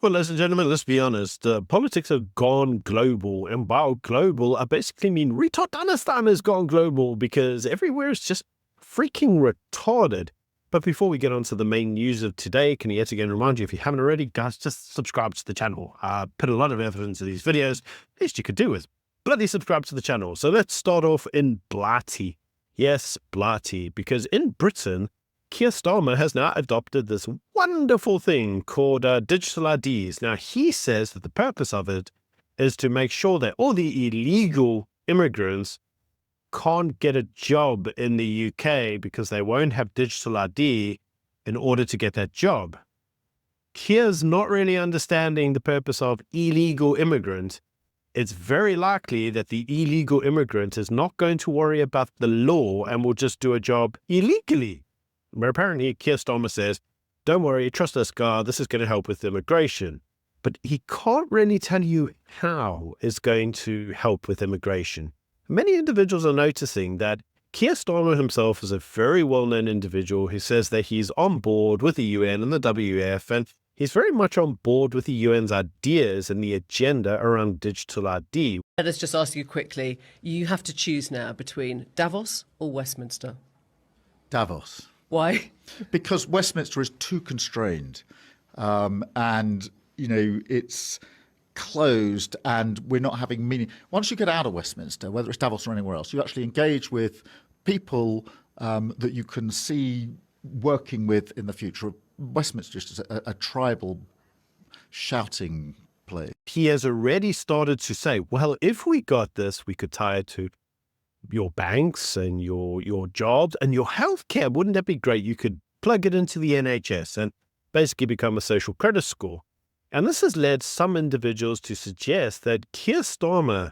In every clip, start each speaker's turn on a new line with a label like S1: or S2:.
S1: Well, ladies and gentlemen, let's be honest. Politics have gone global, and by global, I basically mean retardistan has gone global because everywhere is just freaking retarded. But before we get on to the main news of today, can I yet again remind you, if you haven't already, guys, just subscribe to the channel. I put a lot of effort into these videos. Least you could do is bloody subscribe to the channel. So let's start off in Blighty. Yes, Blighty, because in Britain, Keir Starmer has now adopted this wonderful thing called digital IDs. Now, he says that the purpose of it is to make sure that all the illegal immigrants can't get a job in the UK because they won't have digital ID in order to get that job. Keir's not really understanding the purpose of illegal immigrant. It's very likely that the illegal immigrant is not going to worry about the law and will just do a job illegally. Where apparently Keir Starmer says, don't worry, trust us, God, this is going to help with immigration. But he can't really tell you how it's going to help with immigration. Many individuals are noticing that Keir Starmer himself is a very well-known individual who says that he's on board with the UN and the WF, and he's very much on board with the UN's ideas and the agenda around digital ID.
S2: Let us just ask you quickly, you have to choose now between Davos or Westminster.
S3: Davos.
S2: Why?
S3: Because Westminster is too constrained, and it's closed, and we're not having meaning. Once you get out of Westminster, whether it's Davos or anywhere else, you actually engage with people that you can see working with in the future. Westminster is just a tribal shouting place.
S1: He has already started to say, well, if we got this, we could tie it to your banks and your jobs and your healthcare. Wouldn't that be great? You could plug it into the NHS and basically become a social credit score. And this has led some individuals to suggest that Keir Starmer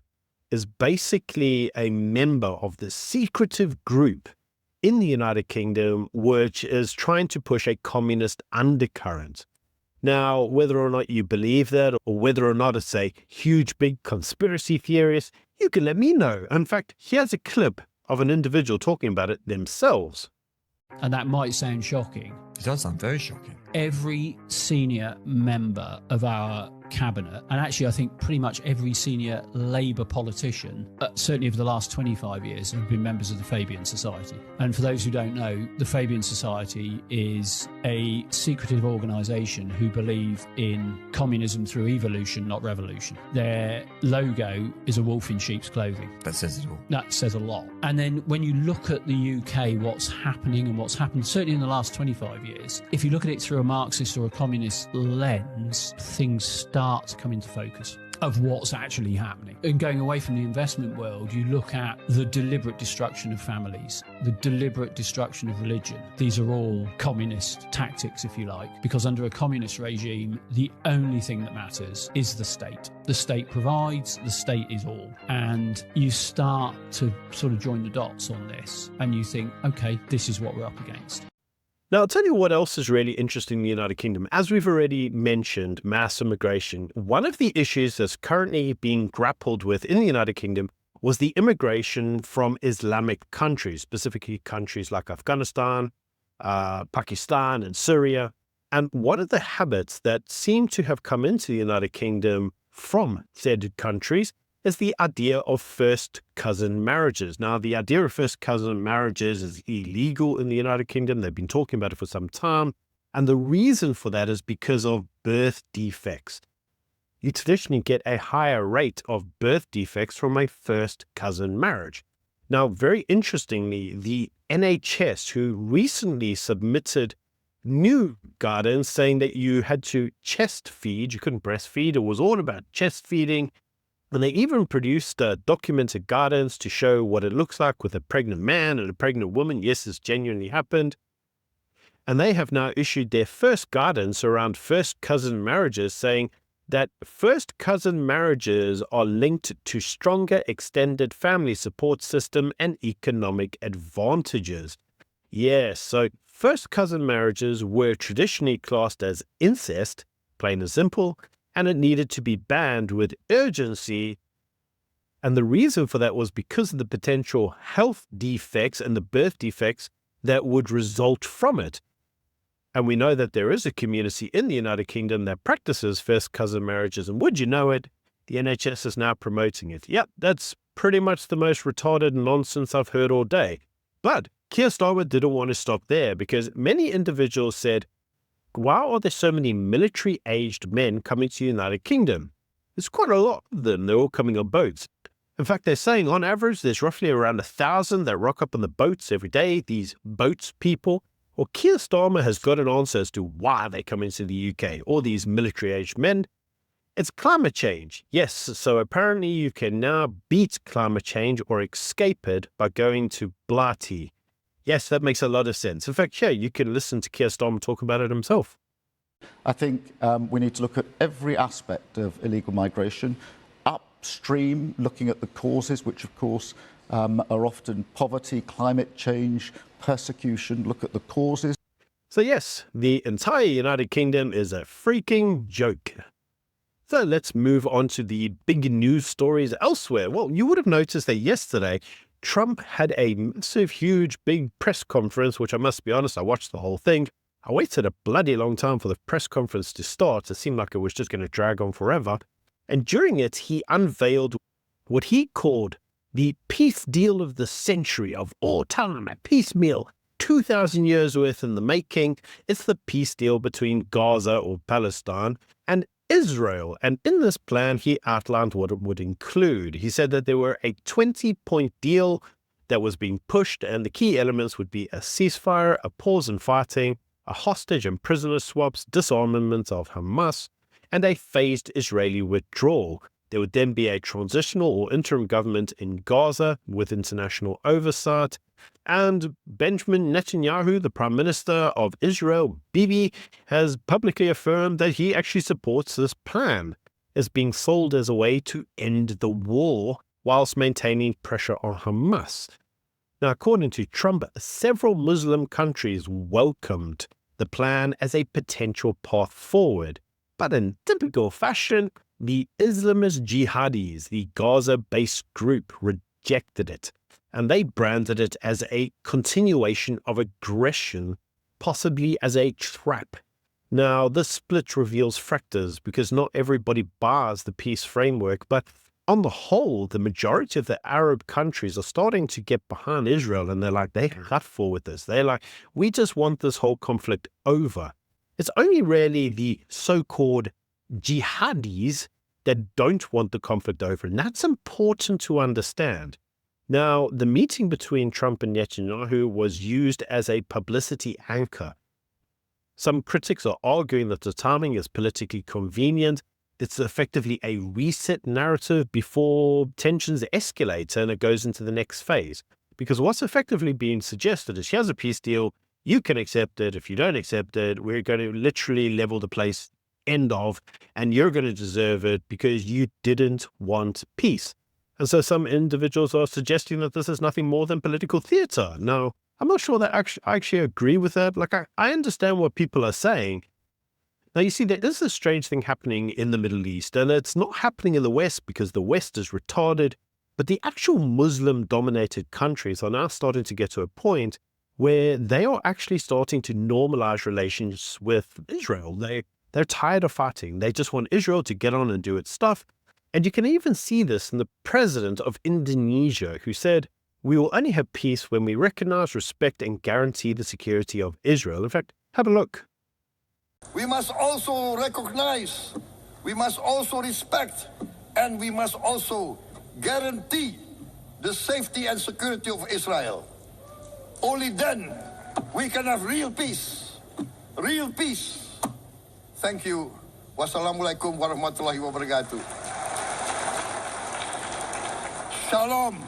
S1: is basically a member of the secretive group in the United Kingdom, which is trying to push a communist undercurrent. Now, whether or not you believe that, or whether or not it's a huge, big conspiracy theorist, you can let me know. In fact, here's a clip of an individual talking about it themselves.
S4: And that might sound shocking.
S5: It does sound very shocking.
S4: Every senior member of our cabinet, and actually I think pretty much every senior Labour politician, certainly over the last 25 years, have been members of the Fabian Society. And for those who don't know, the Fabian Society is a secretive organisation who believe in communism through evolution, not revolution. Their logo is a wolf in sheep's clothing.
S5: That says it all.
S4: That says a lot. And then when you look at the UK, what's happening and what's happened, certainly in the last 25 years, if you look at it through a Marxist or a communist lens, things start to come into focus of what's actually happening. And going away from the investment world, you look at the deliberate destruction of families, the deliberate destruction of religion. These are all communist tactics, if you like, because under a communist regime, the only thing that matters is the state. The state provides, the state is all. And you start to sort of join the dots on this, and you think, okay, this is what we're up against.
S1: Now, I'll tell you what else is really interesting in the United Kingdom. As we've already mentioned, mass immigration. One of the issues that's currently being grappled with in the United Kingdom was the immigration from Islamic countries, specifically countries like Afghanistan, Pakistan, and Syria. And one of the habits that seem to have come into the United Kingdom from said countries is the idea of first cousin marriages. Now, the idea of first cousin marriages is illegal in the United Kingdom. They've been talking about it for some time. And the reason for that is because of birth defects. You traditionally get a higher rate of birth defects from a first cousin marriage. Now, very interestingly, the NHS, who recently submitted new guidance saying that you had to chest feed, you couldn't breastfeed, it was all about chest feeding. And they even produced documented guidance to show what it looks like with a pregnant man and a pregnant woman. Yes, this genuinely happened. And they have now issued their first guidance around first cousin marriages, saying that first cousin marriages are linked to stronger extended family support system and economic advantages. Yes, so first cousin marriages were traditionally classed as incest, plain and simple, and it needed to be banned with urgency. And the reason for that was because of the potential health defects and the birth defects that would result from it. And we know that there is a community in the United Kingdom that practices first cousin marriages. And would you know it, the NHS is now promoting it. Yep, that's pretty much the most retarded nonsense I've heard all day. But Keir Starmer didn't want to stop there, because many individuals said, why are there so many military-aged men coming to the United Kingdom? There's quite a lot of them. They're all coming on boats. In fact, they're saying on average, there's roughly around 1,000 that rock up on the boats every day, these boats people. Well, Keir Starmer has got an answer as to why they come into the UK, all these military-aged men. It's climate change. Yes, so apparently you can now beat climate change or escape it by going to Blighty. Yes, that makes a lot of sense. In fact, yeah, you can listen to Keir Starmer talk about it himself.
S3: I think we need to look at every aspect of illegal migration, upstream, looking at the causes, which of course are often poverty, climate change, persecution. Look at the causes.
S1: So yes, the entire United Kingdom is a freaking joke. So let's move on to the big news stories elsewhere. Well, you would have noticed that yesterday, Trump had a massive, huge, big press conference, which I must be honest, I watched the whole thing. I waited a bloody long time for the press conference to start. It seemed like it was just going to drag on forever. And during it, he unveiled what he called the peace deal of the century, of all time, a piecemeal, 2,000 years worth in the making. It's the peace deal between Gaza, or Palestine, and Israel. And in this plan, he outlined what it would include. He said that there were a 20-point deal that was being pushed, and the key elements would be a ceasefire, a pause in fighting, a hostage and prisoner swaps, disarmament of Hamas, and a phased Israeli withdrawal. There would then be a transitional or interim government in Gaza with international oversight. And Benjamin Netanyahu, the Prime Minister of Israel, Bibi, has publicly affirmed that he actually supports this plan. It's being sold as a way to end the war whilst maintaining pressure on Hamas. Now, according to Trump, several Muslim countries welcomed the plan as a potential path forward. But in typical fashion, the Islamist jihadis, the Gaza-based group, rejected it, and they branded it as a continuation of aggression, possibly as a trap. Now, this split reveals fractures because not everybody buys the peace framework, but on the whole, the majority of the Arab countries are starting to get behind Israel, and they're like, they're hurtful with this. They're like, we just want this whole conflict over. It's only really the so-called jihadis that don't want the conflict over, and that's important to understand. Now, the meeting between Trump and Netanyahu was used as a publicity anchor. Some critics are arguing that the timing is politically convenient. It's effectively a reset narrative before tensions escalate and it goes into the next phase. Because what's effectively being suggested is, here's a peace deal, you can accept it. If you don't accept it, we're going to literally level the place, end of, and you're going to deserve it because you didn't want peace. And so some individuals are suggesting that this is nothing more than political theater. Now, I'm not sure that I actually agree with that. Like, I understand what people are saying. Now, you see, there is a strange thing happening in the Middle East, and it's not happening in the West because the West is retarded, but the actual Muslim-dominated countries are now starting to get to a point where they are actually starting to normalize relations with Israel. They're tired of fighting. They just want Israel to get on and do its stuff. And you can even see this in the president of Indonesia, who said, we will only have peace when we recognize, respect, and guarantee the security of Israel. In fact, have a look.
S5: We must also recognize, we must also respect, and we must also guarantee the safety and security of Israel. Only then we can have real peace. Real peace. Thank you. Wassalamualaikum warahmatullahi wabarakatuh. Shalom.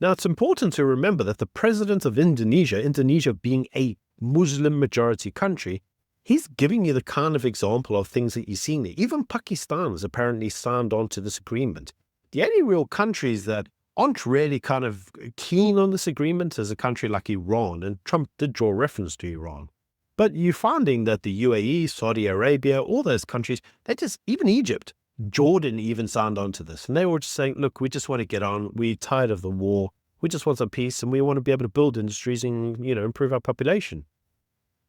S1: Now, it's important to remember that the president of Indonesia being a Muslim majority country, he's giving you the kind of example of things that you're seeing there. Even Pakistan has apparently signed on to this agreement. The only real countries that aren't really kind of keen on this agreement is a country like Iran, and Trump did draw reference to Iran. But you're finding that the UAE, Saudi Arabia, all those countries, even Egypt, Jordan even signed on to this. And they were just saying, look, we just want to get on. We're tired of the war. We just want some peace, and we want to be able to build industries and, improve our population.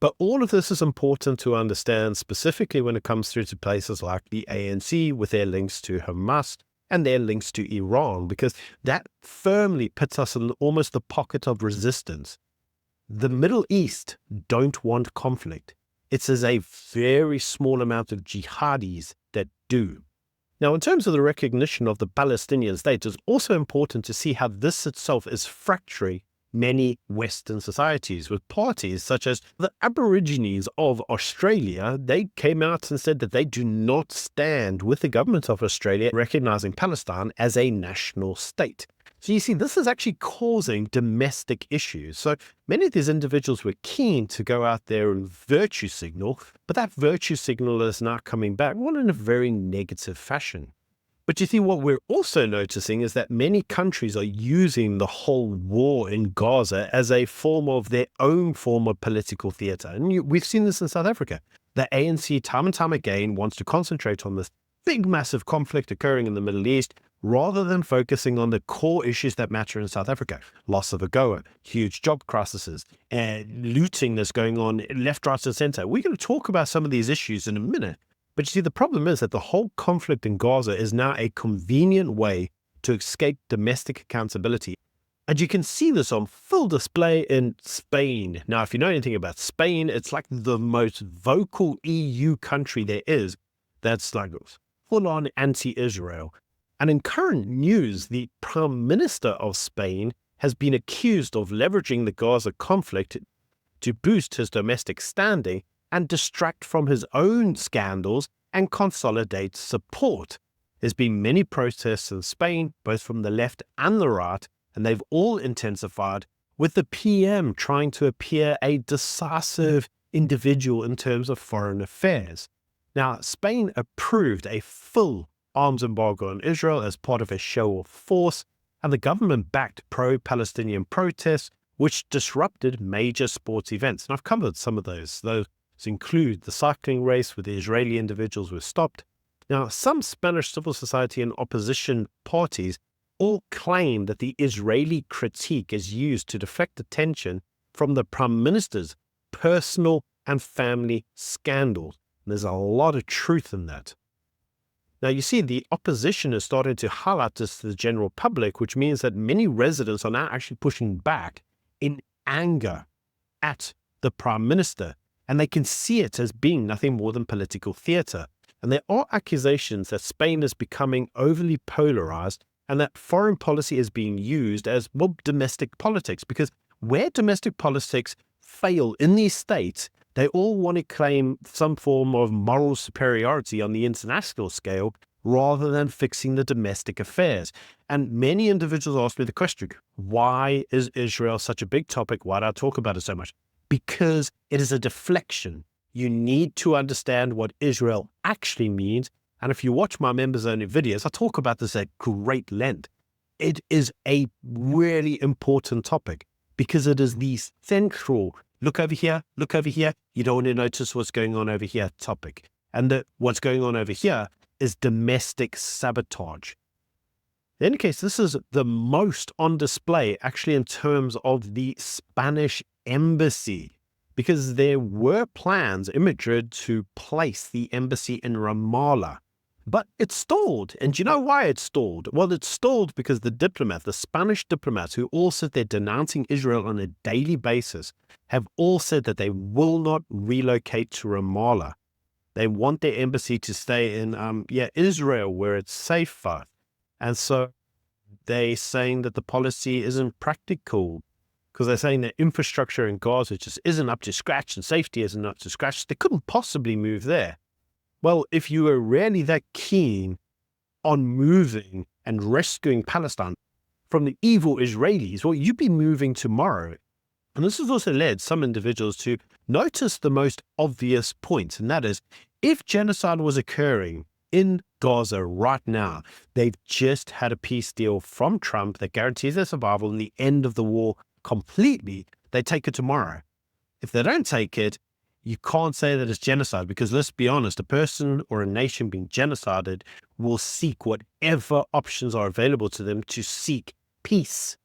S1: But all of this is important to understand, specifically when it comes through to places like the ANC with their links to Hamas and their links to Iran, because that firmly puts us in almost the pocket of resistance. The Middle East don't want conflict. It's as a very small amount of jihadis that do. Now, in terms of the recognition of the Palestinian state, it's also important to see how this itself is fracturing many Western societies, with parties such as the Aborigines of Australia. They came out and said that they do not stand with the government of Australia recognizing Palestine as a national state. So you see, this is actually causing domestic issues. So many of these individuals were keen to go out there and virtue signal, but that virtue signal is now coming back, well, in a very negative fashion. But you see, what we're also noticing is that many countries are using the whole war in Gaza as a form of their own form of political theatre. And we've seen this in South Africa. The ANC, time and time again, wants to concentrate on this big, massive conflict occurring in the Middle East, rather than focusing on the core issues that matter in South Africa. Loss of AGOA, huge job crises, and looting that's going on left, right, and centre. We're going to talk about some of these issues in a minute. But you see, the problem is that the whole conflict in Gaza is now a convenient way to escape domestic accountability. And you can see this on full display in Spain. Now, if you know anything about Spain, it's like the most vocal EU country there is that's like full-on anti-Israel. And in current news, the Prime Minister of Spain has been accused of leveraging the Gaza conflict to boost his domestic standing and distract from his own scandals and consolidate support. There's been many protests in Spain, both from the left and the right, and they've all intensified, with the PM trying to appear a decisive individual in terms of foreign affairs. Now, Spain approved a full arms embargo on Israel as part of a show of force, and the government backed pro-Palestinian protests, which disrupted major sports events. And I've covered some of those. Those include the cycling race where the Israeli individuals were stopped. Now, some Spanish civil society and opposition parties all claim that the Israeli critique is used to deflect attention from the Prime Minister's personal and family scandals. And there's a lot of truth in that. Now, you see, the opposition is starting to highlight this to the general public, which means that many residents are now actually pushing back in anger at the Prime Minister, and they can see it as being nothing more than political theatre. And there are accusations that Spain is becoming overly polarized and that foreign policy is being used as, well, domestic politics, because where domestic politics fail in these states, they all want to claim some form of moral superiority on the international scale rather than fixing the domestic affairs. And many individuals ask me the question, why is Israel such a big topic? Why do I talk about it so much? Because it is a deflection. You need to understand what Israel actually means. And if you watch my members-only videos, I talk about this at great length. It is a really important topic because it is the central look over here, you don't want to notice what's going on over here topic. And what's going on over here is domestic sabotage. In any case, this is the most on display actually in terms of the Spanish embassy, because there were plans in Madrid to place the embassy in Ramallah. But it stalled. And do you know why it stalled? Well, it stalled because the Spanish diplomats who all sit there denouncing Israel on a daily basis have all said that they will not relocate to Ramallah. They want their embassy to stay in Israel, where it's safer. And so they're saying that the policy isn't practical because they're saying that infrastructure in Gaza just isn't up to scratch and safety isn't up to scratch. They couldn't possibly move there. Well, if you were really that keen on moving and rescuing Palestine from the evil Israelis, well, you'd be moving tomorrow. And this has also led some individuals to notice the most obvious point, and that is, if genocide was occurring in Gaza right now, they've just had a peace deal from Trump that guarantees their survival and the end of the war completely. They take it tomorrow. If they don't take it, you can't say that it's genocide, because let's be honest, a person or a nation being genocided will seek whatever options are available to them to seek peace.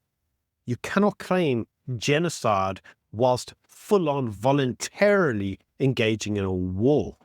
S1: You cannot claim genocide whilst full-on voluntarily engaging in a war.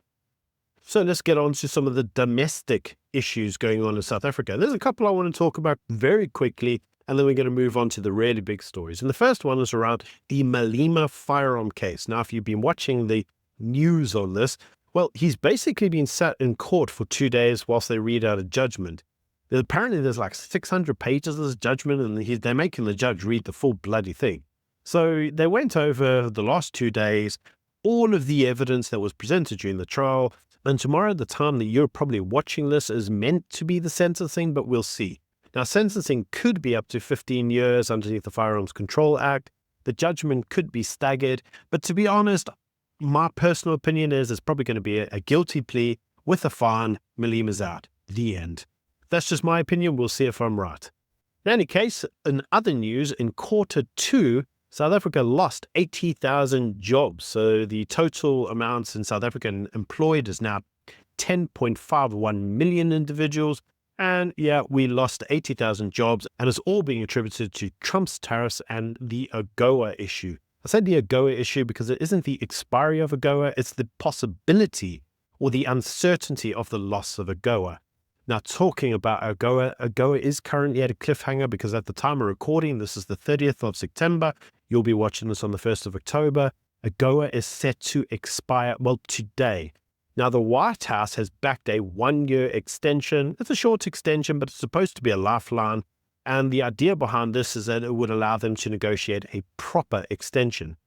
S1: So let's get on to some of the domestic issues going on in South Africa. There's a couple I want to talk about very quickly, and then we're going to move on to the really big stories. And the first one is around the Malema firearm case. Now, if you've been watching the news on this, well, he's basically been sat in court for 2 days whilst they read out a judgment. Apparently, there's like 600 pages of this judgment, and they're making the judge read the full bloody thing. So they went over the last 2 days, all of the evidence that was presented during the trial. And tomorrow, the time that you're probably watching this is meant to be the sentencing, but we'll see. Now, sentencing could be up to 15 years underneath the Firearms Control Act. The judgment could be staggered. But to be honest, my personal opinion is it's probably going to be a guilty plea with a fine. Malema's out. The end. That's just my opinion. We'll see if I'm right. In any case, in other news, in Q2, South Africa lost 80,000 jobs. So the total amounts in South Africa employed is now 10.51 million individuals. And yeah, we lost 80,000 jobs, and it's all being attributed to Trump's tariffs and the AGOA issue. I said the AGOA issue because it isn't the expiry of AGOA, it's the possibility or the uncertainty of the loss of AGOA. Now, talking about AGOA, AGOA is currently at a cliffhanger because at the time of recording, this is the 30th of September. You'll be watching this on the 1st of October. AGOA is set to expire, well, today. Now, the White House has backed a 1-year extension. It's a short extension, but it's supposed to be a lifeline. And the idea behind this is that it would allow them to negotiate a proper extension.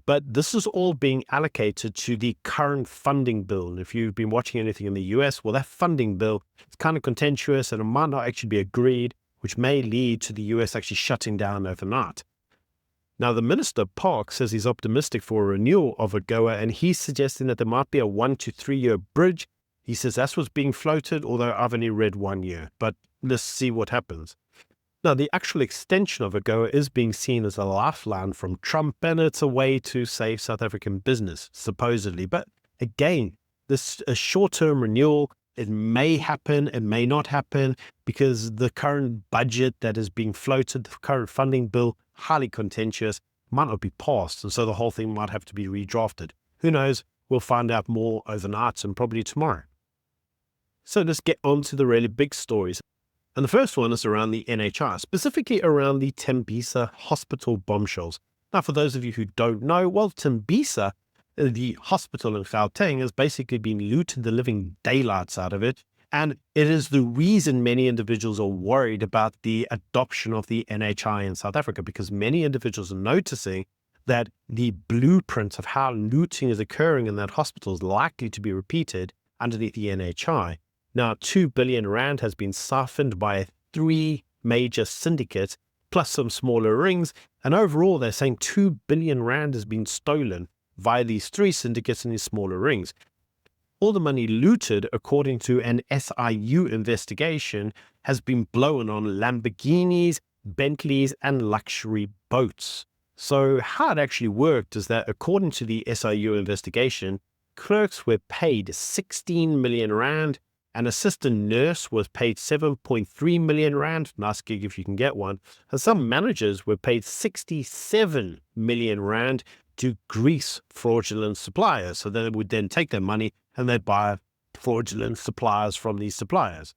S1: But this is all being allocated to the current funding bill. And if you've been watching anything in the US, well, that funding bill is kind of contentious and it might not actually be agreed, which may lead to the US actually shutting down overnight. Now, the Minister, Park, says he's optimistic for a renewal of AGOA, and he's suggesting that there might be a 1 to 3 year bridge. He says that's what's being floated, although I've only read 1 year. But let's see what happens. Now, the actual extension of AGOA is being seen as a lifeline from Trump, and it's a way to save South African business, supposedly. But again, this a short-term renewal. It may happen, it may not happen, because the current budget that is being floated, the current funding bill, highly contentious, might not be passed, and so the whole thing might have to be redrafted. Who knows? We'll find out more overnight and probably tomorrow. So let's get on to the really big stories. And the first one is around the NHI, specifically around the Tembisa hospital bombshells. Now, for those of you who don't know, well, Tembisa, the hospital in Gauteng, has basically been looting the living daylights out of it. And it is the reason many individuals are worried about the adoption of the NHI in South Africa, because many individuals are noticing that the blueprint of how looting is occurring in that hospital is likely to be repeated underneath the NHI. Now, 2 billion rand has been siphoned by 3 major syndicates, plus some smaller rings. And overall, they're saying 2 billion rand has been stolen via these 3 syndicates and these smaller rings. All the money looted, according to an SIU investigation, has been blown on Lamborghinis, Bentleys, and luxury boats. So how it actually worked is that, according to the SIU investigation, clerks were paid 16 million rand, an assistant nurse was paid 7.3 million rand, nice gig if you can get one, and some managers were paid 67 million rand to grease fraudulent suppliers. So they would then take their money and they'd buy fraudulent suppliers from these suppliers.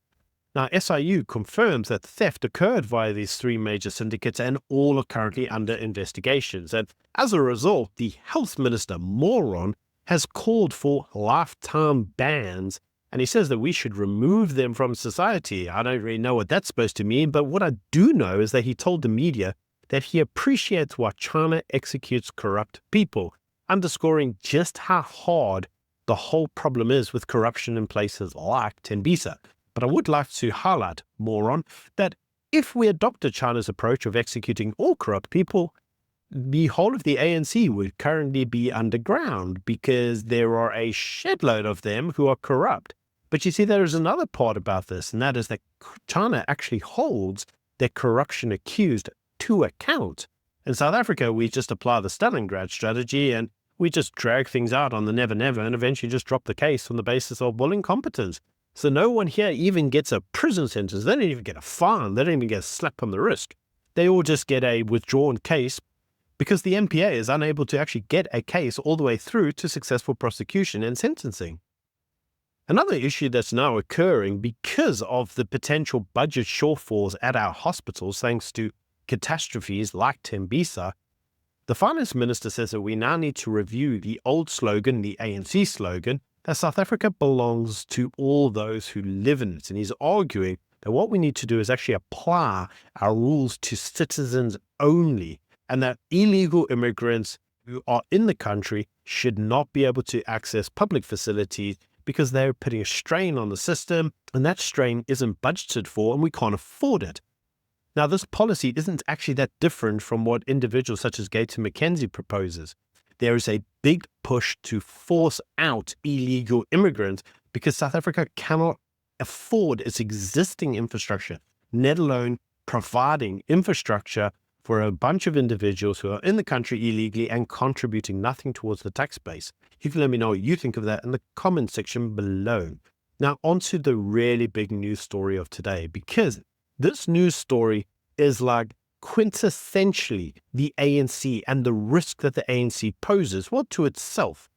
S1: Now, SIU confirms that theft occurred via these 3 major syndicates, and all are currently under investigations. And as a result, the health minister, moron, has called for lifetime bans, and he says that we should remove them from society. I don't really know what that's supposed to mean, but what I do know is that he told the media that he appreciates why China executes corrupt people, underscoring just how hard the whole problem is with corruption in places like Tembisa. But I would like to highlight, moron, that if we adopted China's approach of executing all corrupt people, the whole of the ANC would currently be underground, because there are a shedload of them who are corrupt. But you see, there is another part about this, and that is that China actually holds their corruption accused to account. In South Africa, we just apply the Stalingrad strategy and we just drag things out on the never-never and eventually just drop the case on the basis of, well, incompetence. So no one here even gets a prison sentence. They don't even get a fine. They don't even get a slap on the wrist. They all just get a withdrawn case, because the MPA is unable to actually get a case all the way through to successful prosecution and sentencing. Another issue that's now occurring because of the potential budget shortfalls at our hospitals thanks to catastrophes like Tembisa, the finance minister says that we now need to review the old slogan, the ANC slogan, that South Africa belongs to all those who live in it. And he's arguing that what we need to do is actually apply our rules to citizens only, and that illegal immigrants who are in the country should not be able to access public facilities because they're putting a strain on the system, and that strain isn't budgeted for and we can't afford it. Now, this policy isn't actually that different from what individuals such as Gator McKenzie proposes. There is a big push to force out illegal immigrants because South Africa cannot afford its existing infrastructure, let alone providing infrastructure for a bunch of individuals who are in the country illegally and contributing nothing towards the tax base. You can let me know what you think of that in the comment section below. Now, on to the really big news story of today, because this news story is like quintessentially the ANC and the risk that the ANC poses, well, to itself.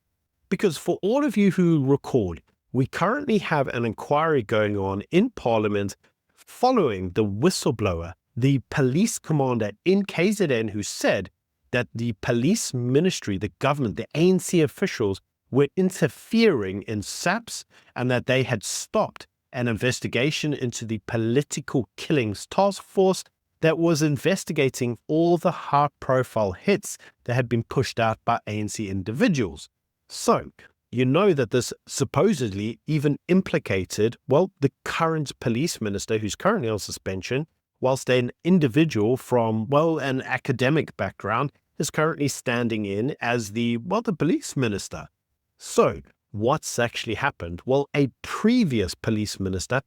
S1: Because for all of you who recall, we currently have an inquiry going on in Parliament following the whistleblower, the police commander in KZN, who said that the police ministry, the government, the ANC officials were interfering in SAPS and that they had stopped an investigation into the political killings task force that was investigating all the high-profile hits that had been pushed out by ANC individuals. So, you know that this supposedly even implicated, well, the current police minister who's currently on suspension, whilst an individual from, well, an academic background is currently standing in as the police minister. So, what's actually happened? Well, a previous police minister,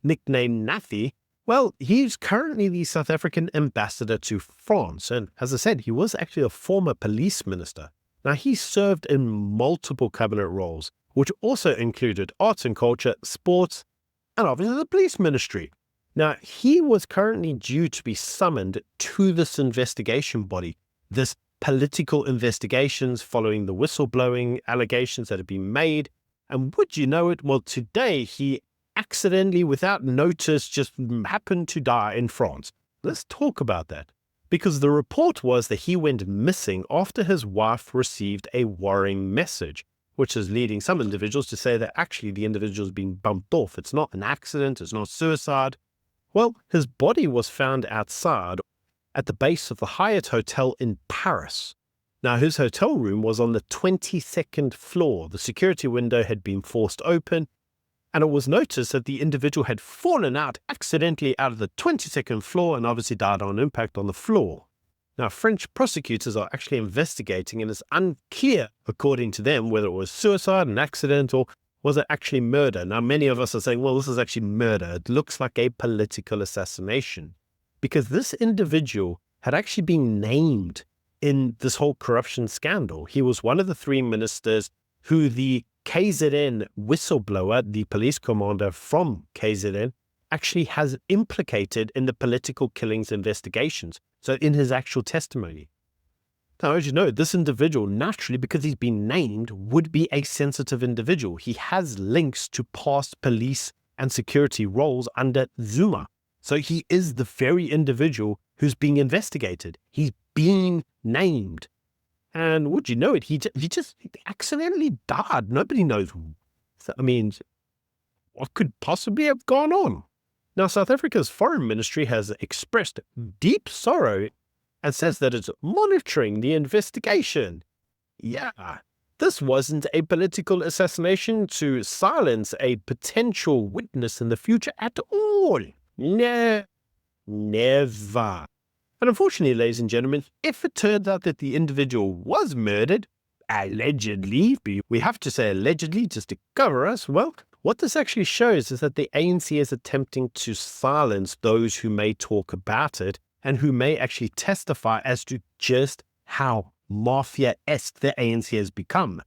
S1: nicknamed Nathi, well, he's currently the South African ambassador to France. And as I said, he was actually a former police minister. Now, he served in multiple cabinet roles, which also included arts and culture, sports, and obviously the police ministry. Now, he was currently due to be summoned to this investigation body, this political investigations following the whistleblowing allegations that have been made. And would you know it? Well, today he accidentally, without notice, just happened to die in France. Let's talk about that. Because the report was that he went missing after his wife received a worrying message, which is leading some individuals to say that actually the individual's been bumped off. It's not an accident, it's not suicide. Well, his body was found outside at the base of the Hyatt Hotel in Paris. Now, his hotel room was on the 22nd floor. The security window had been forced open, and it was noticed that the individual had fallen out accidentally out of the 22nd floor and obviously died on impact on the floor. Now, French prosecutors are actually investigating, and it's unclear, according to them, whether it was suicide, an accident, or was it actually murder. Now, many of us are saying, well, this is actually murder. It looks like a political assassination, because this individual had actually been named in this whole corruption scandal. He was one of the three ministers who the KZN whistleblower, the police commander from KZN, actually has implicated in the political killings investigations. So in his actual testimony. Now, as you know, this individual, naturally, because he's been named, would be a sensitive individual. He has links to past police and security roles under Zuma. So he is the very individual who's being investigated. He's being named. And would you know it, he just accidentally died. Nobody knows. I mean, what could possibly have gone on? Now, South Africa's foreign ministry has expressed deep sorrow and says that it's monitoring the investigation. Yeah, this wasn't a political assassination to silence a potential witness in the future at all. No, never. And unfortunately, ladies and gentlemen, if it turns out that the individual was murdered, allegedly, we have to say allegedly just to cover us, well, what this actually shows is that the ANC is attempting to silence those who may talk about it and who may actually testify as to just how mafia-esque the ANC has become.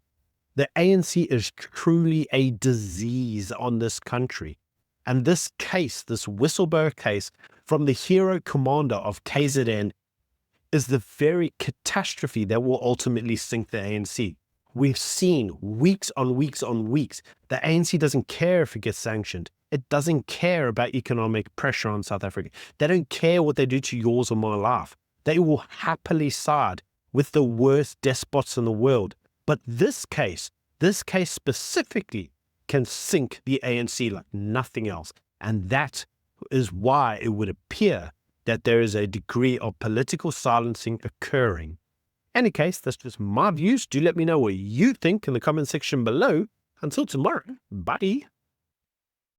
S1: The ANC is truly a disease on this country. And this case, this whistleblower case from the hero commander of KZN, is the very catastrophe that will ultimately sink the ANC. We've seen weeks on weeks on weeks, the ANC doesn't care if it gets sanctioned. It doesn't care about economic pressure on South Africa. They don't care what they do to yours or my life. They will happily side with the worst despots in the world. But this case specifically can sink the ANC like nothing else. And that is why it would appear that there is a degree of political silencing occurring. In any case, that's just my views. Do let me know what you think in the comment section below. Until tomorrow, bye.